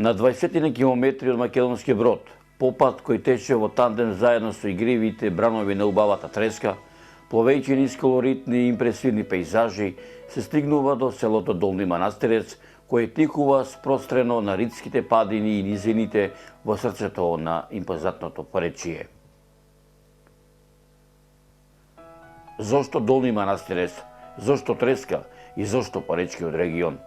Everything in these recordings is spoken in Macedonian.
На 20 километри од Македонски Брод, по пат кој тече во тандем заедно со игривите бранови на убавата треска, пловејќи низ колоритни и импресивни пејзажи, се стигнува до селото Долни Манастирец, кој тикува спрострено на ридските падини и низините во срцето на импозантното поречие. Зошто Долни Манастирец, зошто Треска и зошто поречкиот регион?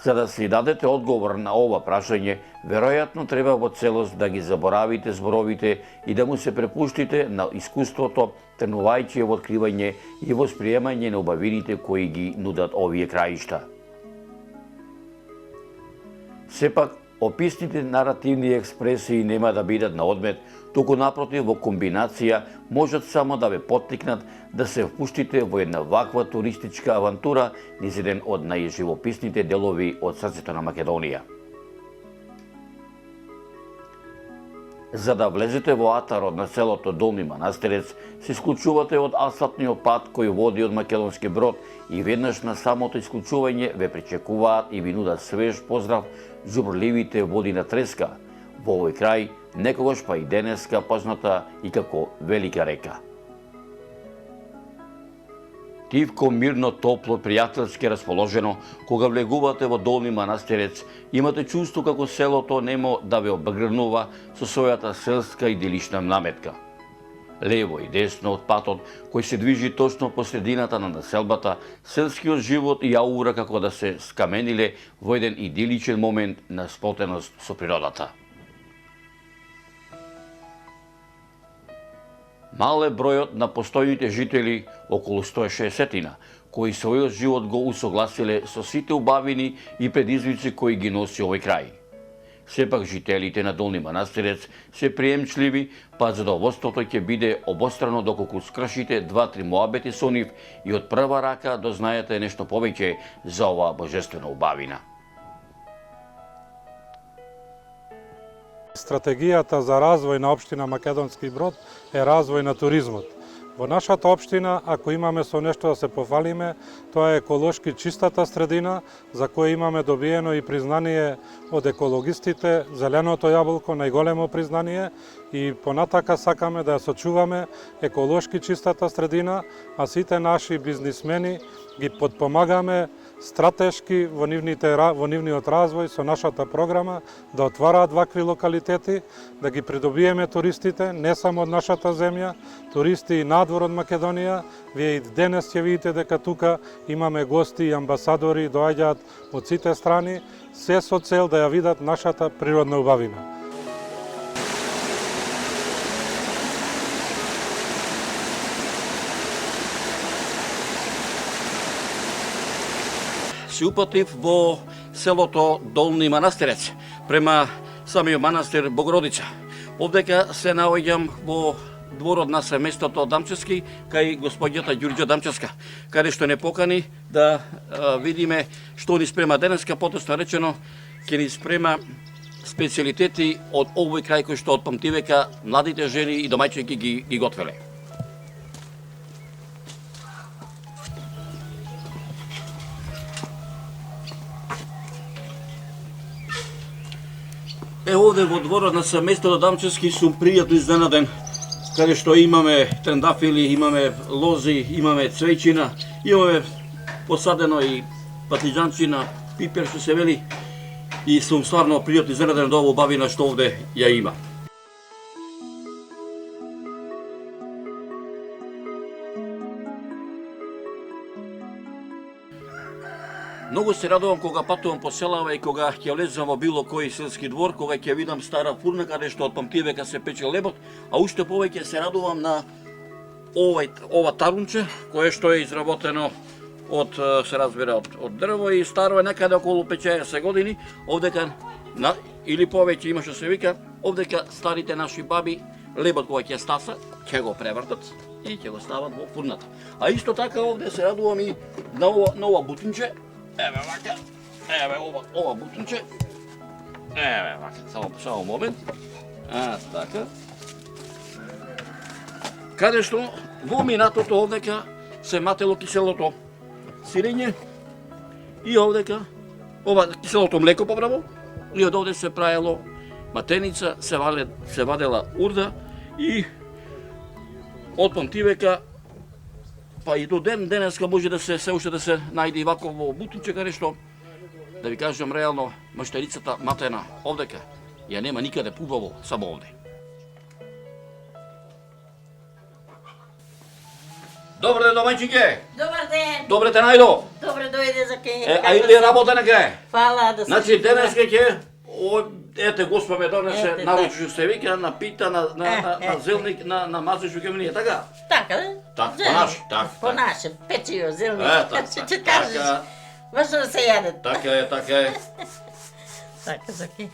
За да си дадете одговор на ова прашање, веројатно треба во целост да ги заборавите зборовите и да му се препуштите на искуството, тренувајќи во откривање и восприемање на убавините кои ги нудат овие краишта. Сепак, описните наративни експресии нема да бидат на одмет, туку напротив во комбинација можат само да ве поттикнат да се впуштите во една ваква туристичка авантура низ еден од најживописните делови од срцето на Македонија. За да влезете во атарот на селото Долни Манастирец, се исклучувате од асфалтниот пат кој води од Македонски Брод и веднаш на самото исклучување ве пречекуваат и ви нудат свеж поздрав џубрливите води на Треска, во овој крај, некогаш па и денеска позната и како велика река. Тивко, мирно, топло, пријателски расположено, кога влегувате во Долни Манастирец, имате чувство како селото немо да ве обгрнува со својата селска идилична наметка. Лево и десно од патот, кој се движи точно по средината на населбата, селскиот живот и аура како да се скамениле во еден идиличен момент на сплотеност со природата. Мал е бројот на постојните жители, околу 160, кои својот живот го усогласиле со сите убавини и предизвици кои ги носи овој крај. Сепак жителите на Долни Манастирец се приемчливи, па задоволството ќе биде обострано доколку скршите 2-3 моабети со нив и од прва рака дознаете нешто повеќе за оваа божествена убавина. Стратегијата за развој на општина Македонски Брод е развој на туризмот. Во нашата општина, ако имаме со нешто да се пофалиме, тоа е еколошки чистата средина, за која имаме добиено и признание од екологистите, зеленото јаболко, најголемо признание, и понатака сакаме да ја сочуваме еколошки чистата средина, а сите наши бизнисмени ги подпомагаме стратешки во нивниот развој со нашата програма да отвараат вакви локалитети, да ги придобиеме туристите, не само од нашата земја, туристи и надвор од Македонија. Вие и денес ќе видите дека тука имаме гости и амбасадори, доаѓаат од сите страни, се со цел да ја видат нашата природна убавина. Се упатив во селото Долни Манастирец, према самиот манастир Богородица. Овдека се наоѓам во дворот на семејството Дамчевски, кај господјата Ѓурѓа Дамчевска, каде што не покани да видиме што ни спрема денеска, поточно речено, ќе ни спрема специјалитети од овој крај кој што од памтивека младите жени и домаќајки ги готвеле. Овде во дворот на семејството Дамчевски сум пријатно изненаден, каде што имаме трендафили, имаме лози, имаме цвејчина, имаме посадено и патлиџанчина, пипер што се вели, и сум стварно пријатно изненаден од оваа убавина што овде ја има. Многу се радувам кога патувам по селава и кога ќе влезам во било кој селски двор, кога ќе видам стара фурна каде што од памтивека се пече лебот, а уште повеќе се радувам на ова тарунче, кое што е изработено од, се разбира, од дрво и старо е некаде околу 50 години. Овдека, или повеќе има што се вика, овдека старите наши баби лебот кога ќе стаса, ќе го превртат и ќе го стават во фурната. А исто така овде се радувам и на ова бутинче. Еве вака, еве ова бутинче, еве вака, само момент, така. Каде што во минатото овдека се матело киселото сирење и овдека, ова киселото млеко побраво, И од овде се правило матеница, се вадела урда и од памтивека па и до денеска може да се уште да се најде и вако во бутинче каде што, да ви кажам реално, маштарицата матена овдека ја нема никаде пубаво, само овде. Добар ден, домајчике! Добар ден! Добре те најдо! Добре дојде за ке. Ајде работа на крај. Фала да се. Значи денеска ќе ете Господ ме донесе Ете, наручу што се вика на пита на зелник на мазу што ќе мине, така? Така, да? Так, Зелни. по наш, так. По наше, печио, зелни. Так, Ще так, ти кажеш. така. Важно да се јадат. Така е, така е. Така, за ке.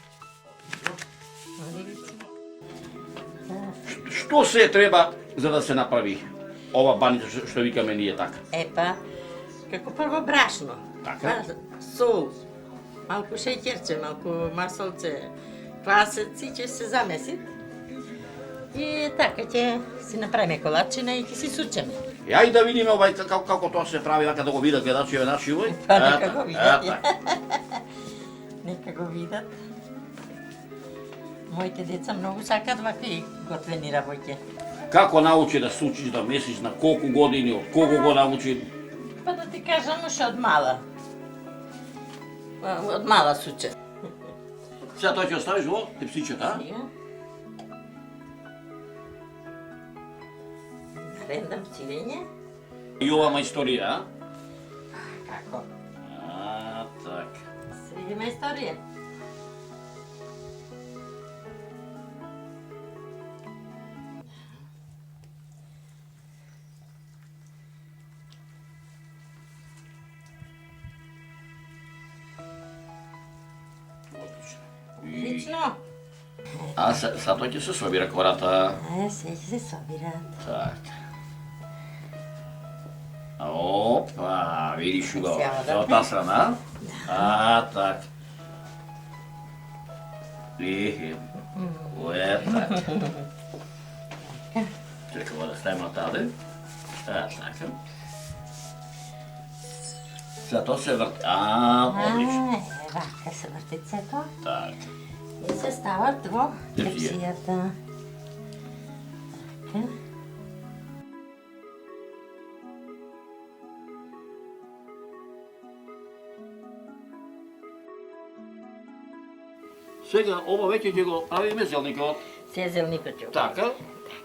Што се треба за да се направи ова баница што викаме ние така? Епа, како прво брашно. Така. Сол. Малку шеќерче, малку масолце, квасец и ќе се замеси. И така ќе си направиме колачина и ќе си сучеме. Ајде да видиме овај како тоа се прави, така да го видат гледачите наши овој. Па нека го видат. така. Нека го видат. Моите деца многу сакат вакви готвени работи. Како научи да сучиш, да месиш, на колку години, од кого го научи? Па да ти кажам, уште од мала. Од мала суче. Сега тоа ќе оставиш во тепсичето, а? Сега. Рендам сирење. И ова мајсторија, а? Како? Так. Средима историја. Отлично. А са тоа ќе се собира кората. Се ќе се собираат. Так. Опа, видиш убаво. Сега, За да. од таа страна? Так. Так. Чекамо да ставим натаде. Така. Сега тоа се врти. Одлично. Вака се врти цето. Так. И се стават во Тепсија. тепсијата. Така. Сега ова веќе ќе го правиме зелникот. Се зелникот ќе го. Така.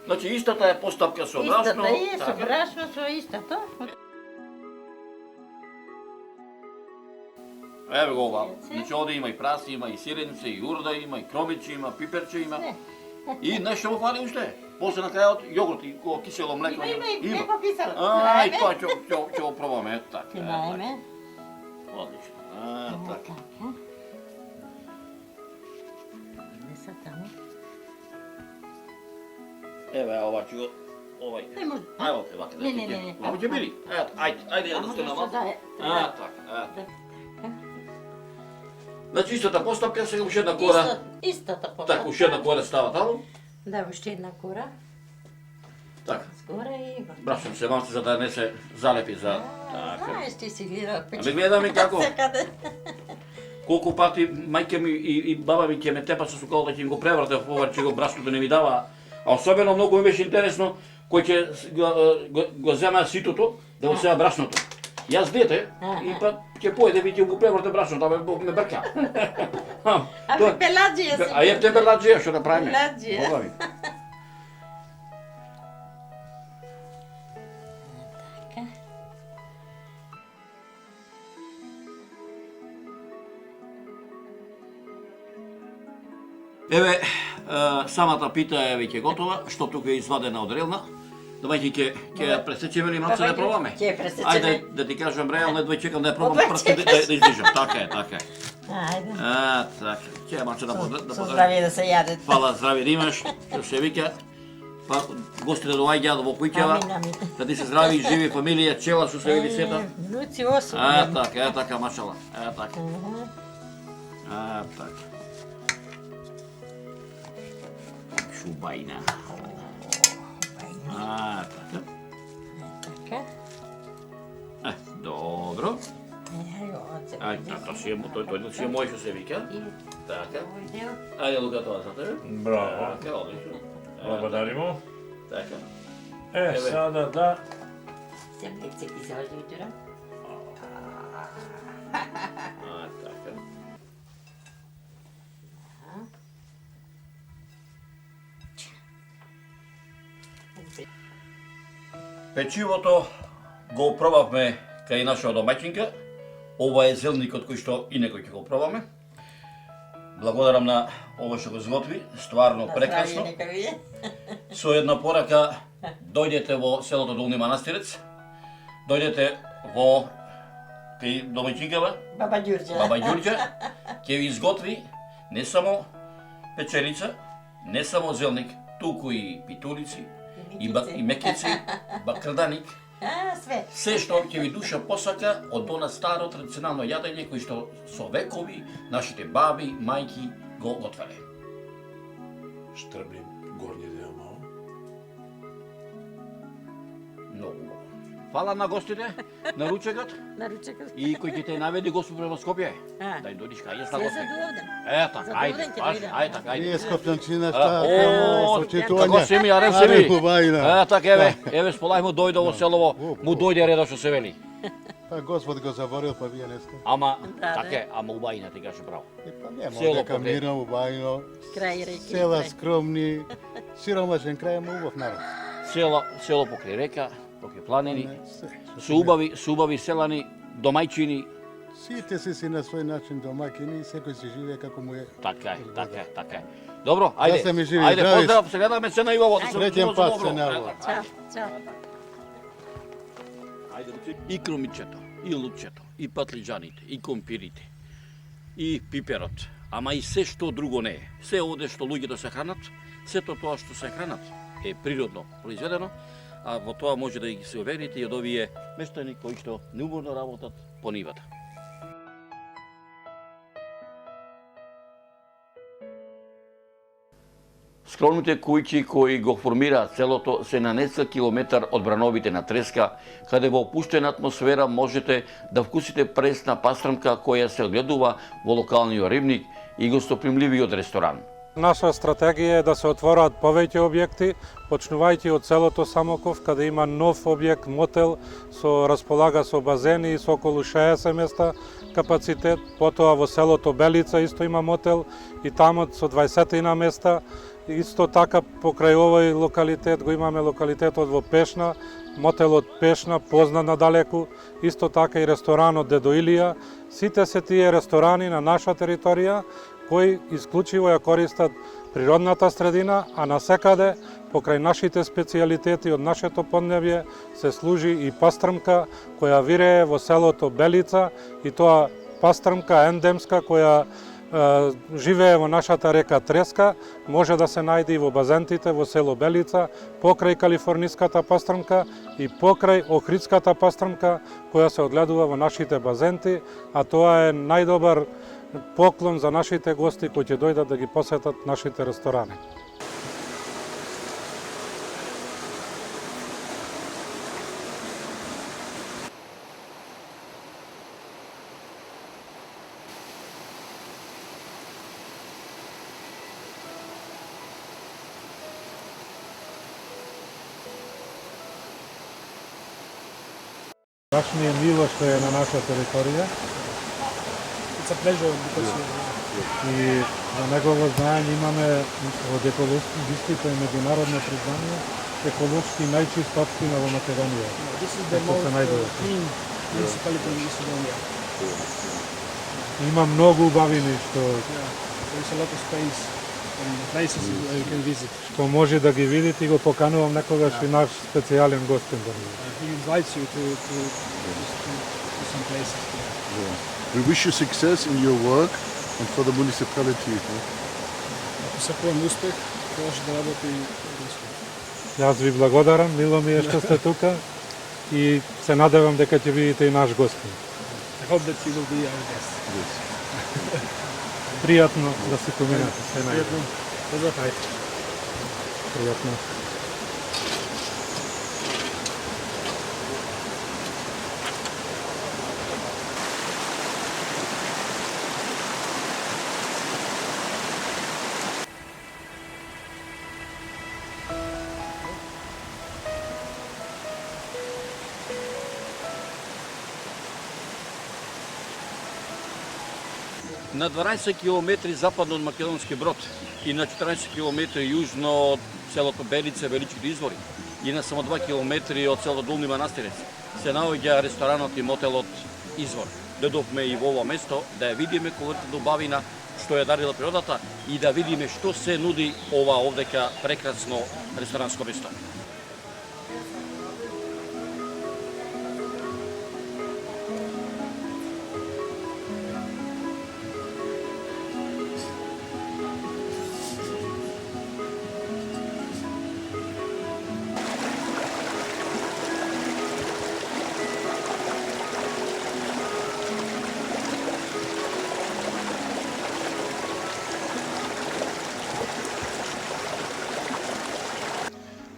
Значи истата е постапка со брашно. Истата е со така. брашно, со истото. Еве го ова. Значи овде има и праси, има и сиреница, и урда, има и кромичи, има пиперче, има. И нешто му фали уште. После на крајот јогурт и кисело млеко. Има и млеко кисело. Ај, тоа ќе го пробаме, така. Ќе најме. Одлично. Така. Не са таму. Еве ова ќе го овај. Не може. Ајде, овде вака. Не. Ама ќе биде. Ајде ја достигна Ама малку. да е. Така. Значи истата постапка сега уште една кора. Истата постапка. Така, уште една кора става таму. Да, уште една кора. Така. Сгоре и го. Брашам се малце за да не се залепи за... Така. Знаеш, ти си гледал Абе гледаме како, секаде. колку пати мајка ми и баба ми ќе ме тепа со сукало да ќе им го преврте поварче го брашното не ми дава. А особено многу ми беше интересно кој ќе го зема ситото да го сева брашното. Јас дете и па ќе појде ви ќе го преврте брашното, абе ме брка. А ви пеладжија си. А јепте берладжија што да правиме. Пеладжија. Бога ми. Така. Еве, самата пита е веќе готова, што тука е извадена од релна. Давајќи ќе ја пресечеме или малце да Давајте, пробаме. ќе ја пресечеме. Ајде да ти кажам реално, едва чекам да ја пробам Одвај прste да чекаш. излижам. Така е, така е. Ајде. Така. Ќе малце да Со подам. здравје да се јадете. Фала, здравје да имаш, што се вика. Па гости да доаѓаат во куќава. Амин, амин. Да ти се здрави и живи фамилија, чела што се вели сета. Внуци 8. Така, машала. Така. Така. Шубајна. Така. Така. Добро. Одлично. се Ајде, тој си е мој што се вика. И Така. овој дел. Ајде, Лука, тоа за тебе. Браво. Така, одлично. Благодаримо. Така. Е, сада да... Се млекце ки се ожитура. Така. Печивото го пробавме кај нашава домаќинка. Ова е зелникот кој што и некој ќе го пробаме. Благодарам на ова што го зготви, стварно прекрасно. Нека ви. Со една порака, дојдете во селото Долни Манастирец, дојдете во кај домаќинкава, Баба Ѓурџа. Баба Ѓурѓа, ќе ви изготви не само печеница, не само зелник, туку и питулици, и мекици, бакрданик, Све. се што ќе ви душа посака од она старо традиционално јадење кој што со векови нашите баби, мајки го готвеле. Штрби горни дел мало. Многу убаво. Фала на гостите, на ручекот На ручекот. и кој ќе те наведи Господ према Скопје. А. Дај дојдиш кај јас на Се гости. задоволен. Така, ајде, Задоволен ќе баш, дојдем. ајде, така, ајде. Ние скопјанчина О, почитување. како се ми, арем се ми. Хубавина. Така, еве, сполај му дојде во селово, му дојде редо што се вели. Па Господ го заборил, па вие не сте. Ама, Да, така е, ама убајна ти каже право. Па нема Село дека покрај. мирно, убавино, Крај реки. села крај. скромни, сиромашен крај, ама убав народ. Село покрај река, покрај планини, Се. со убави селани, домајчини. Сите си на свој начин домакини и секој си живее како му е. Така е, така е, така е. Добро, ајде. сте ми живи, Ајде, здрави. поздрав, се гледаме се на Ивово. да се Среќен чуваме пат добро. се на Ивово. Чао, чао. И крумичето, и лукчето, и патлиџаните, и компирите, и пиперот, ама и се што друго не е. Се оде што луѓето се хранат, сето тоа што се хранат е природно произведено, а во тоа може да ги се уверите и од овие мештани кои што неуморно работат по нивата. Скромните кујки кои го формираат селото се на нецел километар од брановите на Треска, каде во опуштена атмосфера можете да вкусите пресна пастрмка која се одгледува во локалниот рибник и гостопримливиот ресторан. Наша стратегија е да се отворат повеќе објекти, почнувајќи од селото Самоков, каде има нов објект, мотел, располага со базени и со околу 60 места капацитет. Потоа во селото Белица исто има мотел и таму со 20 на места. Исто така покрај овој локалитет го имаме локалитетот во Пешна, мотелот Пешна, познат надалеку, исто така и ресторанот Дедо Илија. Сите се тие ресторани на наша територија кои исклучиво ја користат природната средина, а насекаде покрај нашите специјалитети од нашето поднебје се служи и пастрмка која вирее во селото Белица и тоа пастрмка ендемска која живее во нашата река Треска, може да се најде и во базентите во село Белица, покрај калифорниската пастрмка и покрај охридската пастрмка која се одгледува во нашите базенти, а тоа е најдобар поклон за нашите гости кои ќе дојдат да ги посетат нашите ресторани. Баш ми е мило што е на наша територија. It's a pleasure because И за негово знаење имаме од екологистите меѓународно признание еколошки најчиста општина во Македонија. this is the Како се most најдува? clean municipality in Macedonia. Има многу убавини што There is a lot of space and places where you can visit. може да ги видите и го поканувам некогаш и наш специјален гостин да ни. He invites you to some places. We wish you success in your work and for the municipality. Ако се поем успех, може да работи успех. Јас ви благодарам, мило ми е што сте тука и се надевам дека ќе видите и наш гостин. I hope that you will be our guest. Пријатно да се поминате. Се најдем. Поздрав. Пријатно. На 12 км западно од Македонски Брод и на 14 км јужно од селото Белица, Велички извори и на само 2 км од селото Долни Манастирец се наоѓа ресторанот и мотелот Извор. Додовме и во ова место да ја видиме колоритна убавина што ја дарила природата и да видиме што се нуди ова овдека прекрасно ресторанско место.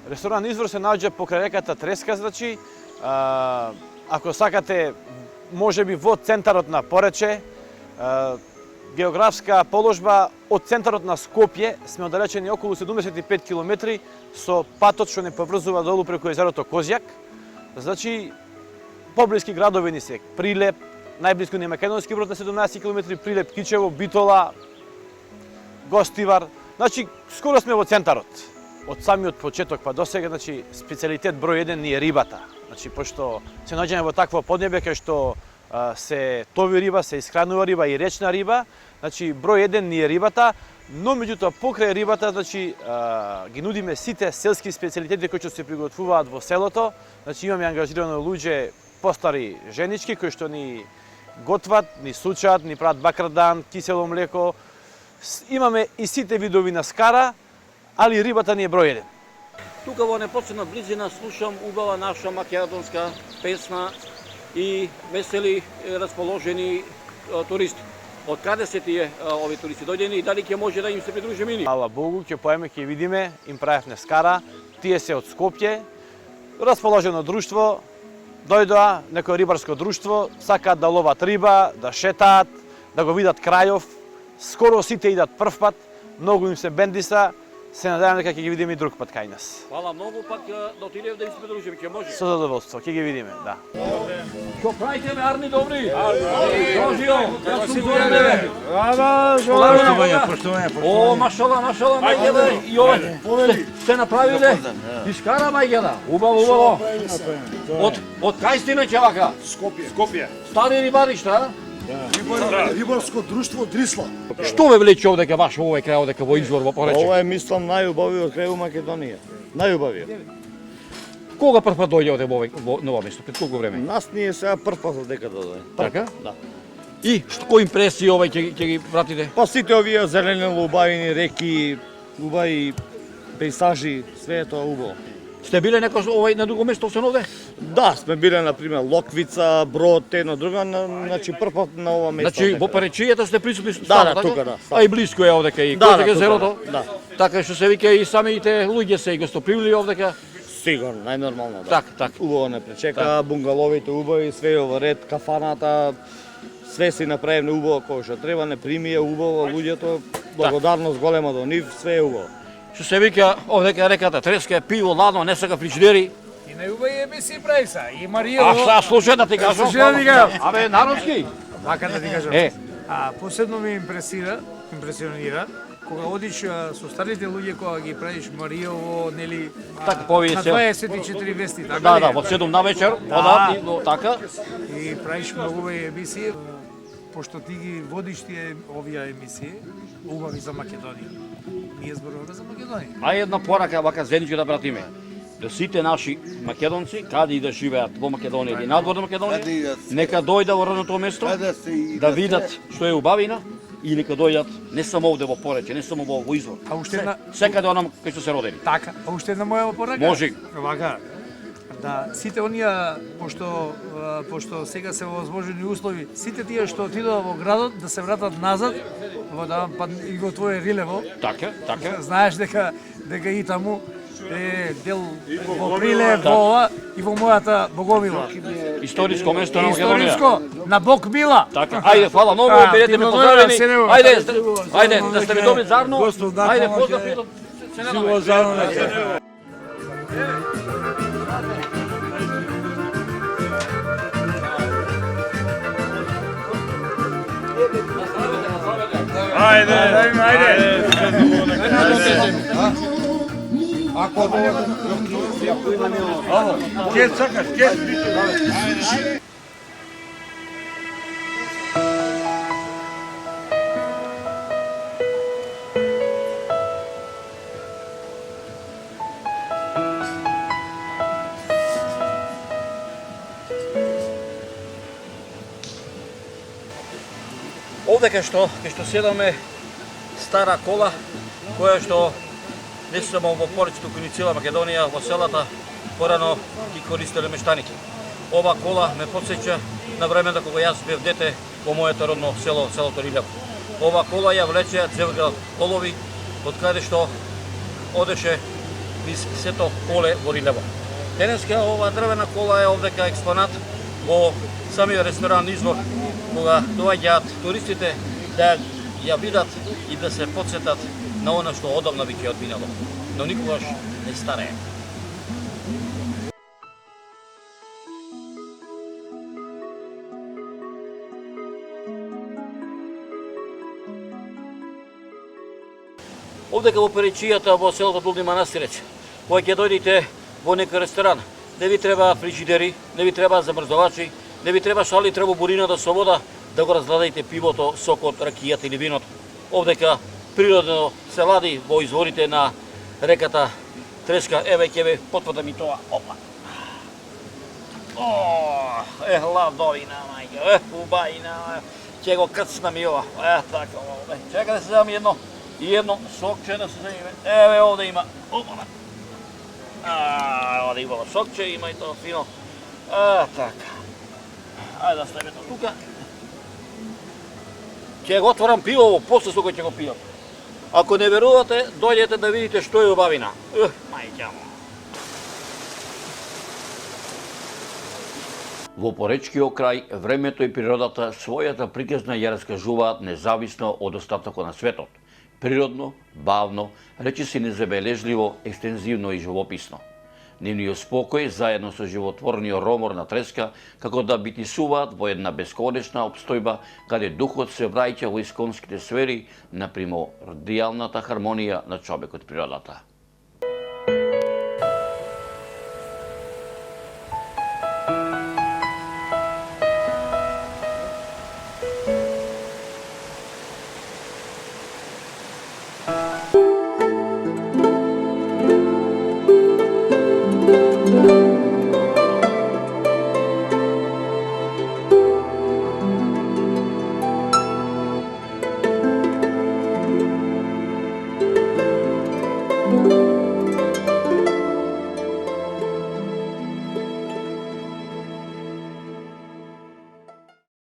Ресторан Извор се наоѓа покрај реката Треска, значи, ако сакате, можеби во центарот на Порече, географска положба од центарот на Скопје сме оддалечени околу 75 км со патот што не поврзува долу преку езерото Козјак. Значи, поблиски градови ни се Прилеп, најблиску ни е Македонски Брод на 17 км, Прилеп, Кичево, Битола, Гостивар. Значи, скоро сме во центарот. Од самиот почеток па до сега, значи, специјалитет број 1 ни е рибата. Значи, пошто се наоѓаме во такво поднебе кај што се тови риба, се исхранува риба и речна риба, значи број 1 ни е рибата, но меѓутоа покрај рибата, значи ги нудиме сите селски специјалитети кои што се приготвуваат во селото. Значи имаме ангажирано луѓе постари женички кои што ни готват, ни сучат, ни прават бакардан, кисело млеко. Имаме и сите видови на скара, али рибата ни е број 1. Тука во непосредна близина слушам убава наша македонска песна и весели расположени туристи. Од каде се тие овие туристи дојдени и дали ќе може да им се придружиме и ние? Ала Богу, ќе поеме, ќе видиме, им правевме скара, тие се од Скопје, расположено друштво, дојдоа некој рибарско друштво, сакаат да ловат риба, да шетаат, да го видат крајов, скоро сите идат прв пат, многу им се бендиса, се надевам дека ќе ги видиме и друг пат кај нас. Фала многу, пак да отидеме да им се придружиме, ќе може. Со задоволство, ќе ги видиме, да. Што правите ме, Арни, добри? Дожио, да сум добре. Поштовање. О, машала, мајгеда, и ова сте направиле? Искара мајгеда, убаво. Од кај сте иначе вака? Скопје. Стари рибари, шта? Рибарско друштво Дрисла. Што ве влече овдека баш во овој крај, овдека во Извор, во Порече? Ова е, мислам, најубавиот крај у Македонија. Најубавиот. Кога прв пат дојдете во ново место? Пред колку време? Нас ние сега прв пат дека да дојде. Така? Да. И кои импресии овој ќе ги пратите? Па сите овие зелени убавини реки, убави пейсажи, све е тоа убаво. Сте биле некој овој на друго место освен овде? Да, сме биле на пример Локвица, Брод, едно друго, значи прв пат на ова место. Значи во Паречијата сте присутни Да, стално, да, така? тука, да. А и блиско е овдека и Да, Козјак да, езерото. тука, да. Така што се вика и самите луѓе се и гостопримливи овдека. Сигурно, најнормално, да. Так. Убаво не пречека, бунгаловите убави, све е во ред, кафаната, све си направено убаво кој што треба, не примија убаво луѓето, благодарност голема до нив, све е убаво. Што се вика овдека реката Треска, пиво, ладно, не сака фрижидери. И најубави емисии прави са. И Маријо... А šta, слушај да ти кажам. Слушај да ти кажам. Абе, народски. Вака да ти кажам. Посебно ме импресионира, кога одиш со старите луѓе, кога ги правиш Маријово, нели, Така, повие на се. 24 вести, така Да, ли? да, во 7 на вечер, Да. и така. И правиш многу емисии, пошто ти ги водиш тие овие емисии, убави за Македонија. Ние зборуваме за Македонија. А една порака вака зенички да пратиме. Да сите наши македонци, каде и да живеат во Македонија или надвор на Македонија, нека дојдат во родното место, да видат што е убавина и нека дојдат не само овде во Порече, не само во Извор. А уште една... Секаде онам кај што се родени. Така, а уште една моја порака? Може. Вака, да сите оние, пошто сега се во возможни услови, сите тие што отидоа во градот, да се вратат назад, во да па и во твое Рилево. Така. Знаеш дека и таму е дел во Прилеп, во ова и во мојата Богомила. Историско место на Македонија. Историско, на Богмила. Така, ајде, фала многу, бидете ми поздравени. Ајде, да сте ми добри зарно. Ајде, поздрав и до се Ajde, ajde. Gdje crkaš, gdje? Ovde кај што седаме стара кола, која што не само во поречето кој ни цела Македонија, во селата, порано ги користеле мештаните. Ова кола ме подсеќа на времето кога јас бев дете во моето родно село, селото Рилево. Ова кола ја влечеа Цевград Олови, од каде што одеше низ сето поле во Рилево. Денеска ова дрвена кола е овдека експонат во самиот ресторан Извор, кога доаѓаат туристите да ја видат и да се подсетат на она што одамна веќе одминало, но никогаш не старее. Овдека во Перечијата, во селото Долни Манастирец, кога ќе дојдете во некој ресторан, не ви треба фриџидери, не ви треба замрзувачи, не ви треба шали, треба бурината со вода да го разгладајте пивото, сокот, ракијата или виното. Овдека природно се лади во изворите на реката Треска. Еве ќе ве потврда ми тоа. Опа. Ладовина, мајке, убајна. Ќе го крцнам и ова. Така, овде. Чека да се земам едно сокче да се земиме. Еве овде има. Опа. Овде има сокче, има и тоа фино. Така. Ајде да ставиме тоа тука. Ќе го отворам пивово, после со кој ќе го пијам. Ако не верувате, дојдете да видите што е убавина. Мајќа му. Во поречкиот крај, времето и природата својата приказна ја раскажуваат независно од остатокот на светот. Природно, бавно, речиси незабележливо, екстензивно и живописно. Нивниот спокој, заедно со животворниот ромор на Треска, како да битисуваат во една бесконечна обстојба, каде духот се враќа во исконските сфери на примордијалната хармонија на човекот природата.